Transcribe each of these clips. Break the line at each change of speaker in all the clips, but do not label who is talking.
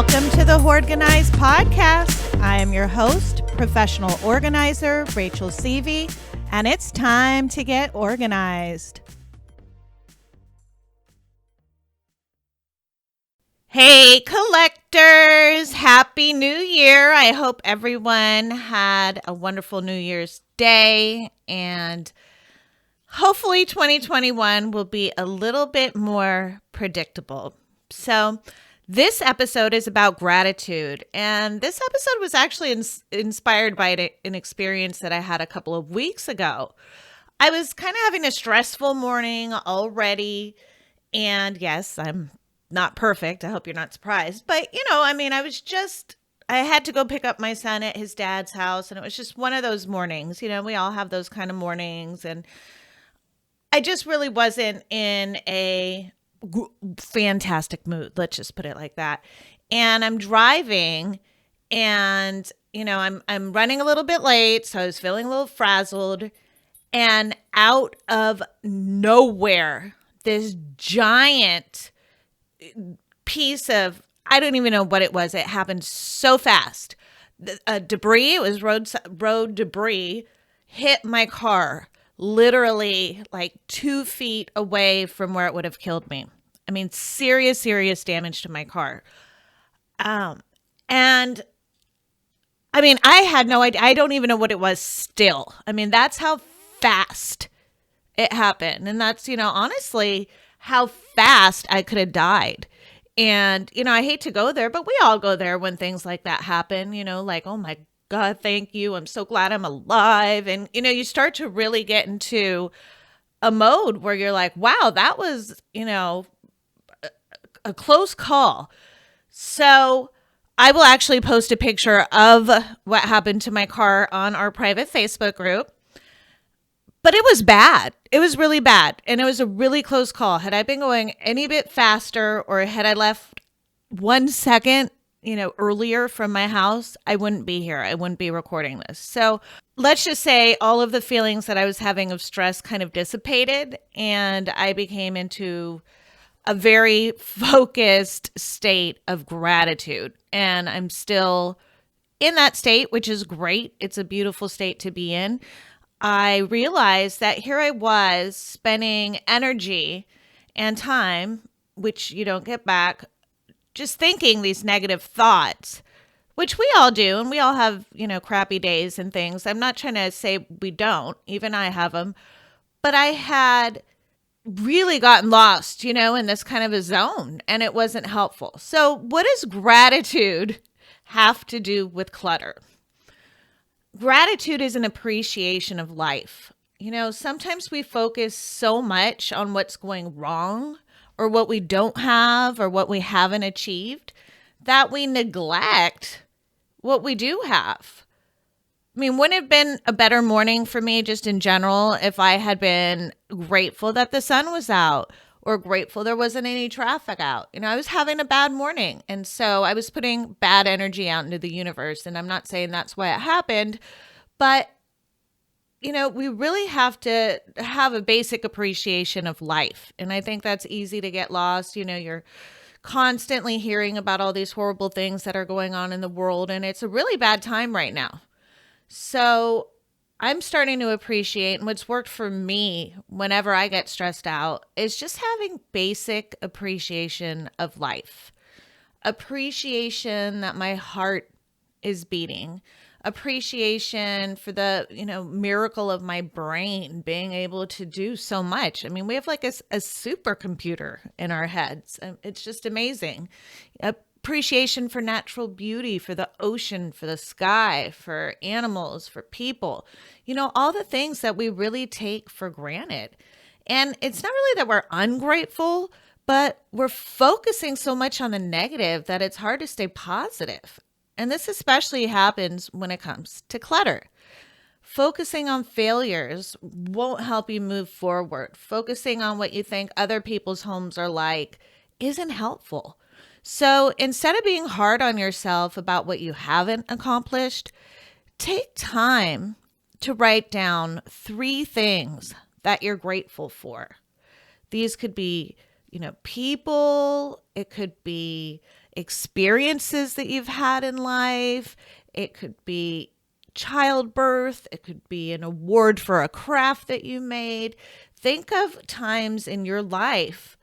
Welcome to the Hoardganize podcast. I am your host, professional organizer, Rachel Seavey, and it's time to get organized. Hey, collectors! Happy New Year! I hope everyone had a wonderful New Year's Day, and hopefully 2021 will be a little bit more predictable. So, this episode is about gratitude, and this episode was actually inspired by an experience that I had a couple of weeks ago. I was kind of having a stressful morning already, and yes, I'm not perfect. I hope you're not surprised. But, I had to go pick up my son at his dad's house, and it was just one of those mornings. We all have those kind of mornings, and I just really wasn't in a fantastic mood. Let's just put it like that. And I'm driving, and, I'm running a little bit late, so I was feeling a little frazzled, and out of nowhere, this giant piece of, I don't even know what it was. It happened so fast. Debris, it was road debris, hit my car literally like 2 feet away from where it would have killed me. I mean, serious damage to my car. And I mean, I had no idea. I don't even know what it was still. I mean, that's how fast it happened. And that's, honestly, how fast I could have died. And, I hate to go there, but we all go there when things like that happen, like, oh my God, thank you. I'm so glad I'm alive. And, you start to really get into a mode where you're like, wow, that was, a close call. So I will actually post a picture of what happened to my car on our private Facebook group. But it was bad. It was really bad. And it was a really close call. Had I been going any bit faster, or had I left 1 second, earlier from my house, I wouldn't be here. I wouldn't be recording this. So let's just say all of the feelings that I was having of stress kind of dissipated, and I became into a very focused state of gratitude. And I'm still in that state, which is great. It's a beautiful state to be in. I realized that here I was spending energy and time, which you don't get back, just thinking these negative thoughts, which we all do. And we all have, crappy days and things. I'm not trying to say we don't. Even I have them. But I had really gotten lost, in this kind of a zone, and it wasn't helpful. So what does gratitude have to do with clutter? Gratitude is an appreciation of life. Sometimes we focus so much on what's going wrong, or what we don't have, or what we haven't achieved, that we neglect what we do have. I mean, wouldn't it have been a better morning for me just in general if I had been grateful that the sun was out, or grateful there wasn't any traffic out? I was having a bad morning, and so I was putting bad energy out into the universe. And I'm not saying that's why it happened, but we really have to have a basic appreciation of life. And I think that's easy to get lost. You're constantly hearing about all these horrible things that are going on in the world, and it's a really bad time right now. So I'm starting to appreciate, and what's worked for me whenever I get stressed out is just having basic appreciation of life. Appreciation that my heart is beating. Appreciation for the, miracle of my brain being able to do so much. I mean, we have like a supercomputer in our heads. It's just amazing. Appreciation for natural beauty, for the ocean, for the sky, for animals, for people, all the things that we really take for granted. And it's not really that we're ungrateful, but we're focusing so much on the negative that it's hard to stay positive. And this especially happens when it comes to clutter. Focusing on failures won't help you move forward. Focusing on what you think other people's homes are like isn't helpful. So instead of being hard on yourself about what you haven't accomplished, take time to write down 3 things that you're grateful for. These could be, people, it could be experiences that you've had in life. It could be childbirth. It could be an award for a craft that you made. Think of times in your life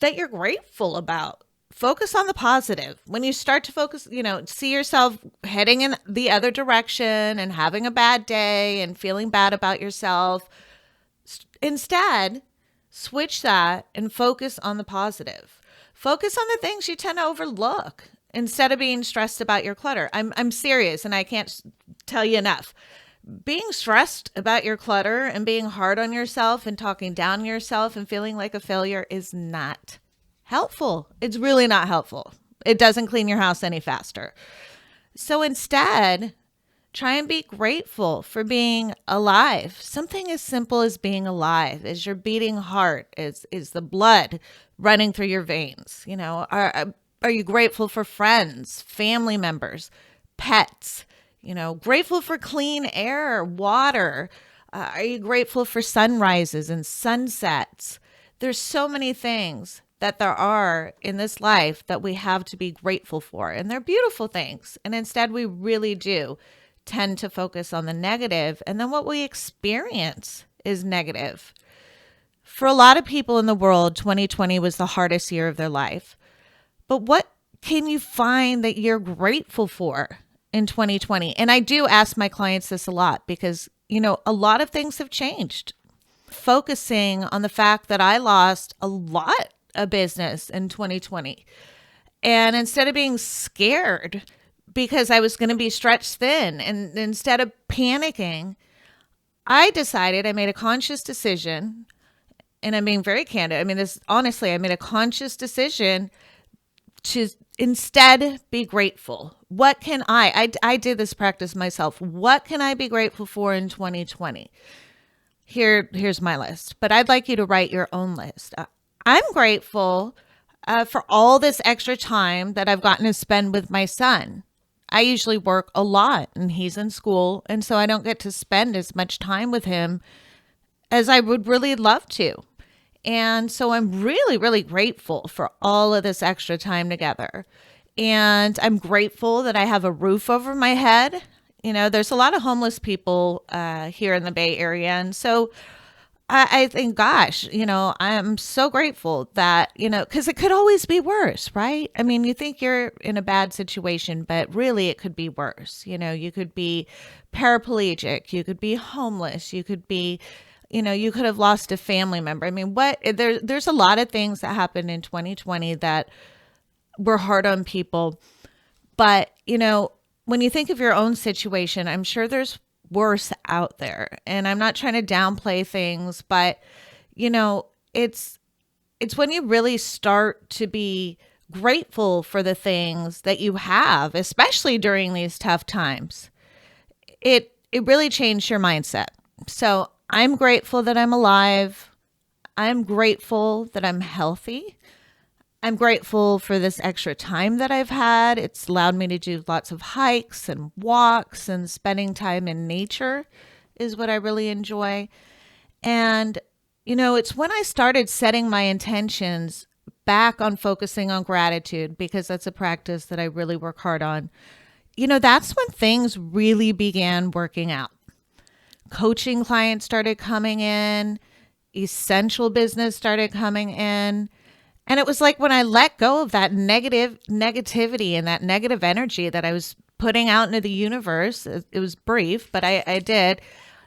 that you're grateful about. Focus on the positive. When you start to focus, see yourself heading in the other direction and having a bad day and feeling bad about yourself, instead, switch that and focus on the positive. Focus on the things you tend to overlook instead of being stressed about your clutter. I'm serious, and I can't tell you enough. Being stressed about your clutter and being hard on yourself and talking down yourself and feeling like a failure is not helpful. It's really not helpful. It doesn't clean your house any faster. So instead, try and be grateful for being alive. Something as simple as being alive, is your beating heart, is the blood running through your veins. Are you grateful for friends, family members, pets? Grateful for clean air, water. Are you grateful for sunrises and sunsets? There's so many things that there are in this life that we have to be grateful for. And they're beautiful things. And instead, we really do tend to focus on the negative. And then what we experience is negative. For a lot of people in the world, 2020 was the hardest year of their life. But what can you find that you're grateful for in 2020? And I do ask my clients this a lot because, a lot of things have changed. Focusing on the fact that I lost a lot of business in 2020. And instead of being scared because I was going to be stretched thin, and instead of panicking, I made a conscious decision, and I'm being very candid. I made a conscious decision to instead be grateful. What can I did this practice myself. What can I be grateful for in 2020? Here's my list, but I'd like you to write your own list. I'm grateful for all this extra time that I've gotten to spend with my son. I usually work a lot and he's in school, and so I don't get to spend as much time with him as I would really love to. And so I'm really, really grateful for all of this extra time together. And I'm grateful that I have a roof over my head. There's a lot of homeless people here in the Bay Area. And so I think, gosh, I'm so grateful that, because it could always be worse, right? You think you're in a bad situation, but really it could be worse. You could be paraplegic, you could be homeless, you could be, you could have lost a family member. There's a lot of things that happened in 2020 that were hard on people. But, when you think of your own situation, I'm sure there's worse out there. And I'm not trying to downplay things, but it's when you really start to be grateful for the things that you have, especially during these tough times. It really changed your mindset. So I'm grateful that I'm alive. I'm grateful that I'm healthy. I'm grateful for this extra time that I've had. It's allowed me to do lots of hikes and walks, and spending time in nature is what I really enjoy. And, it's when I started setting my intentions back on focusing on gratitude, because that's a practice that I really work hard on. That's when things really began working out. Coaching clients started coming in, essential business started coming in. And it was like when I let go of that negativity and that negative energy that I was putting out into the universe. It was brief, but I did,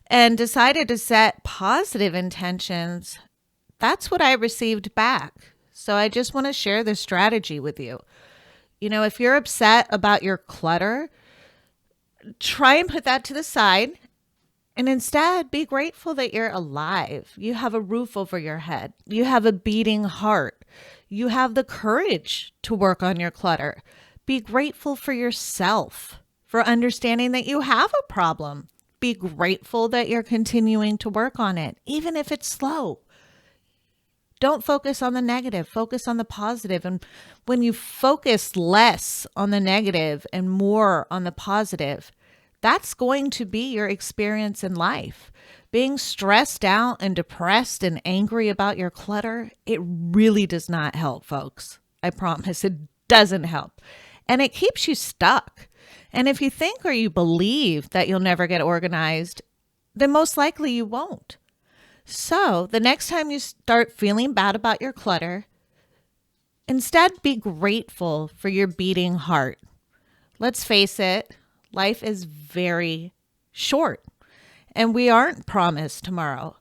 and decided to set positive intentions. That's what I received back. So I just want to share this strategy with you. If you're upset about your clutter, try and put that to the side. And instead, be grateful that you're alive. You have a roof over your head. You have a beating heart. You have the courage to work on your clutter. Be grateful for yourself, for understanding that you have a problem. Be grateful that you're continuing to work on it, even if it's slow. Don't focus on the negative. Focus on the positive. And when you focus less on the negative and more on the positive, that's going to be your experience in life. Being stressed out and depressed and angry about your clutter, it really does not help, folks. I promise. It doesn't help. And it keeps you stuck. And if you think or you believe that you'll never get organized, then most likely you won't. So the next time you start feeling bad about your clutter, instead be grateful for your beating heart. Let's face it, life is very short and we aren't promised tomorrow.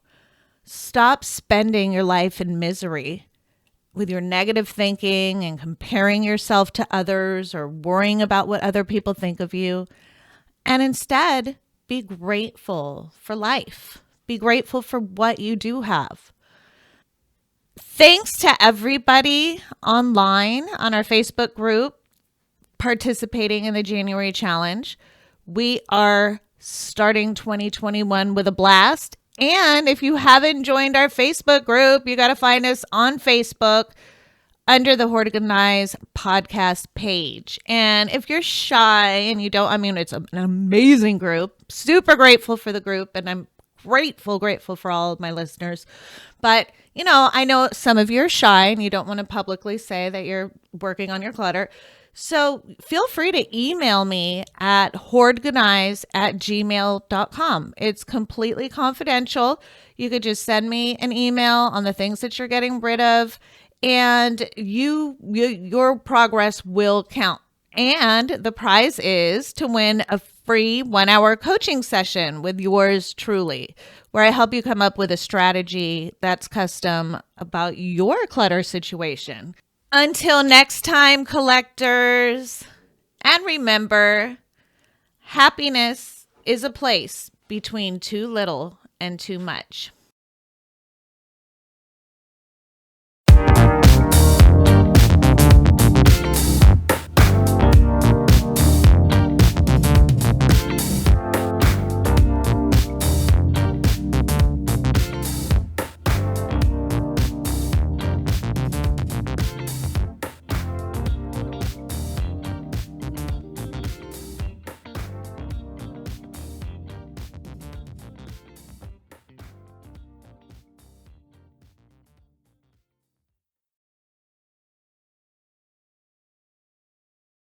Stop spending your life in misery with your negative thinking and comparing yourself to others or worrying about what other people think of you. And instead, be grateful for life. Be grateful for what you do have. Thanks to everybody online on our Facebook group participating in the January challenge. We are starting 2021 with a blast. And if you haven't joined our Facebook group, you got to find us on Facebook under the Hoardganize podcast page. And if you're shy and you don't, it's an amazing group. Super grateful for the group. And I'm grateful for all of my listeners. But, I know some of you are shy and you don't want to publicly say that you're working on your clutter. So feel free to email me at hoardganize@gmail.com. It's completely confidential. You could just send me an email on the things that you're getting rid of, and your progress will count. And the prize is to win a free 1-hour coaching session with yours truly, where I help you come up with a strategy that's custom about your clutter situation. Until next time, collectors, and remember, happiness is a place between too little and too much.